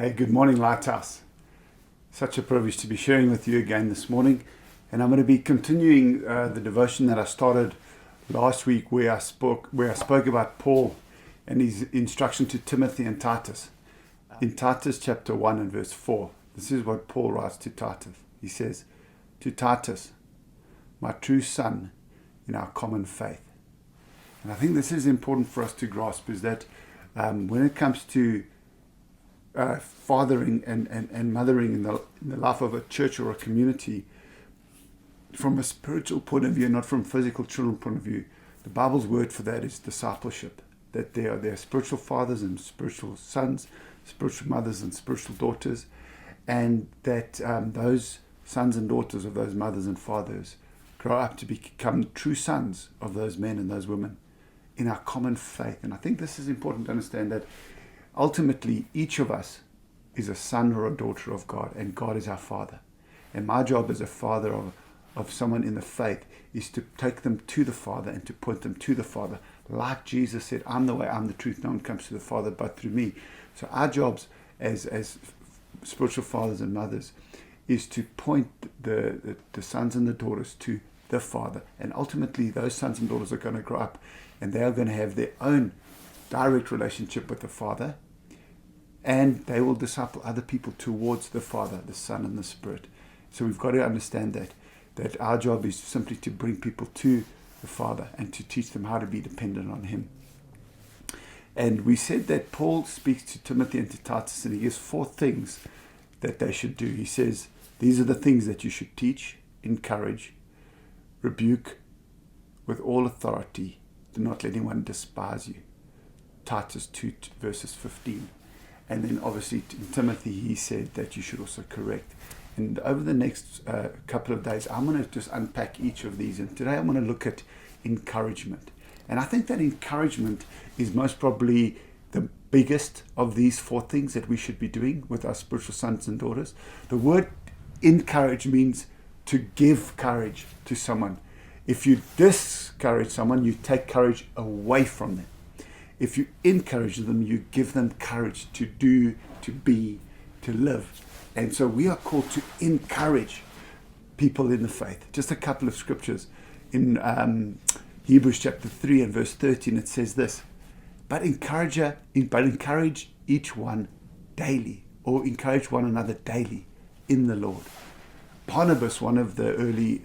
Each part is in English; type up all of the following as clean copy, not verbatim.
Hey, good morning, Lighthouse. Such a privilege to be sharing with you again this morning. And I'm going to be continuing the devotion that I started last week where I spoke about Paul and his instruction to Timothy and Titus. In Titus chapter 1 and verse 4, this is what Paul writes to Titus. He says, "To Titus, my true son in our common faith." And I think this is important for us to grasp, is that when it comes to fathering and mothering in the life of a church or a community, from a spiritual point of view, not from physical children point of view, the Bible's word for that is discipleship. That there are spiritual fathers and spiritual sons, spiritual mothers and spiritual daughters, and that those sons and daughters of those mothers and fathers grow up to become true sons of those men and those women in our common faith. And I think this is important to understand, that ultimately each of us is a son or a daughter of God, and God is our Father. And my job as a father of someone in the faith is to take them to the Father and to point them to the Father. Like Jesus said, "I'm the way, I'm the truth, no one comes to the Father but through me." So our jobs as spiritual fathers and mothers is to point the sons and the daughters to the Father. And ultimately those sons and daughters are going to grow up and they are going to have their own direct relationship with the Father, and they will disciple other people towards the Father, the Son, and the Spirit. So we've got to understand that our job is simply to bring people to the Father and to teach them how to be dependent on Him. And we said that Paul speaks to Timothy and to Titus, and he gives 4 things that they should do. He says, these are the things that you should teach, encourage, rebuke with all authority. Do not let anyone despise you. Titus 2 verses 15. And then obviously in Timothy he said that you should also correct. And over the next couple of days I'm going to just unpack each of these, and today I'm going to look at encouragement. And I think that encouragement is most probably the biggest of these 4 things that we should be doing with our spiritual sons and daughters. The word encourage means to give courage to someone. If you discourage someone, you take courage away from them. If you encourage them, you give them courage to do, to be, to live. And so we are called to encourage people in the faith. Just a couple of scriptures. In Hebrews chapter 3 and verse 13, it says this, but encourage each one daily, or encourage one another daily in the Lord. Barnabas, one of the early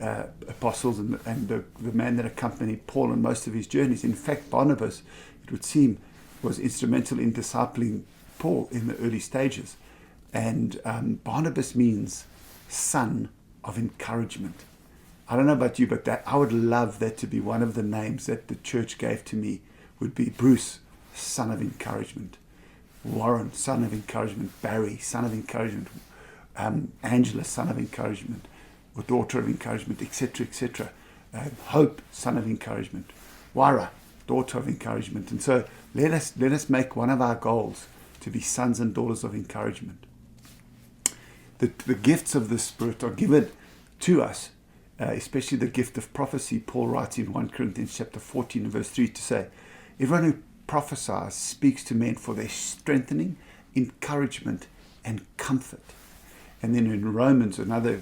apostles and the man that accompanied Paul on most of his journeys. In fact, Barnabas, it would seem, was instrumental in discipling Paul in the early stages. And Barnabas means son of encouragement. I don't know about you, but that I would love that to be one of the names that the church gave to me, would be Bruce, son of encouragement. Warren, son of encouragement. Barry, son of encouragement. Angela, son of encouragement, or daughter of encouragement, etc., etc. Hope, son of encouragement. Wara, daughter of encouragement. And so let us make one of our goals to be sons and daughters of encouragement. The gifts of the Spirit are given to us, especially the gift of prophecy. Paul writes in 1 Corinthians chapter 14 and verse 3 to say, everyone who prophesies speaks to men for their strengthening, encouragement, and comfort. And then in Romans, another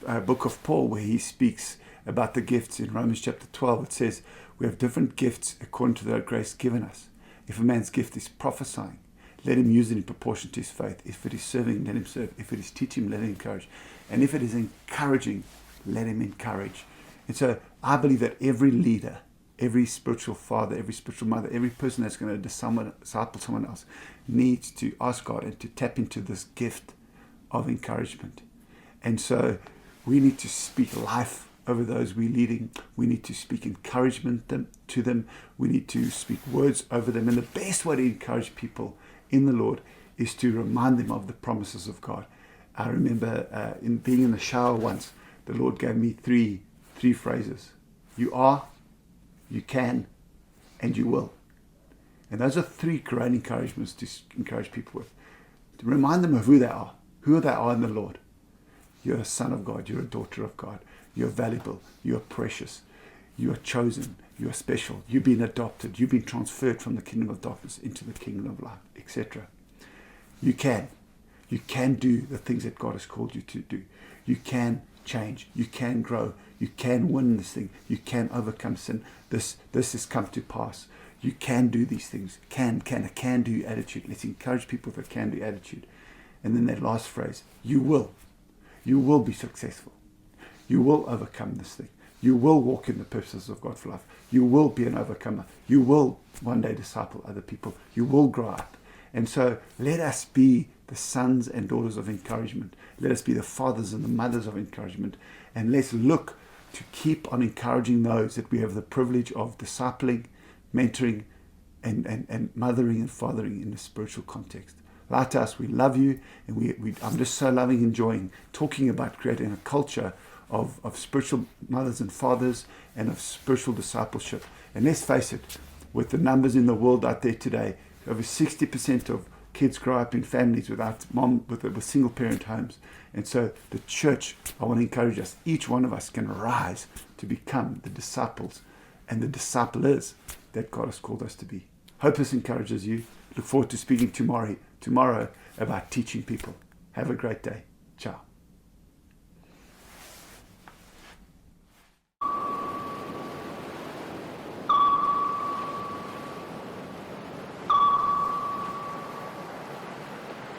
book of Paul, where he speaks about the gifts, in Romans chapter 12, it says, we have different gifts according to the grace given us. If a man's gift is prophesying, let him use it in proportion to his faith. If it is serving, let him serve. If it is teaching, let him encourage. And if it is encouraging, let him encourage. And so I believe that every leader, every spiritual father, every spiritual mother, every person that's going to disciple someone else needs to ask God and to tap into this gift of encouragement. And so we need to speak life over those we're leading. We need to speak encouragement to them. We need to speak words over them. And the best way to encourage people in the Lord is to remind them of the promises of God. I remember in being in the shower once, the Lord gave me three phrases. You are, you can, and you will. And those are 3 great encouragements to encourage people with. To remind them of who they are in the Lord. You're a son of God. You're a daughter of God. You're valuable. You're precious. You are chosen. You are special. You've been adopted. You've been transferred from the kingdom of darkness into the kingdom of light, etc. You can. You can do the things that God has called you to do. You can change. You can grow. You can win this thing. You can overcome sin. This has come to pass. You can do these things. A can-do attitude. Let's encourage people with a can-do attitude. And then that last phrase, you will. You will be successful. You will overcome this thing. You will walk in the purposes of God for life. You will be an overcomer. You will one day disciple other people. You will grow up. And so let us be the sons and daughters of encouragement. Let us be the fathers and the mothers of encouragement. And let's look to keep on encouraging those that we have the privilege of discipling, mentoring, and mothering and fathering in a spiritual context. Lighthouse, we love you, and I'm just so loving, enjoying talking about creating a culture of spiritual mothers and fathers and of spiritual discipleship. And let's face it, with the numbers in the world out there today, over 60% of kids grow up in families without mom, with single parent homes. And so the church, I want to encourage us, each one of us can rise to become the disciples and the disciplers that God has called us to be. Hope this encourages you. Look forward to speaking tomorrow about teaching people. Have a great day. Ciao.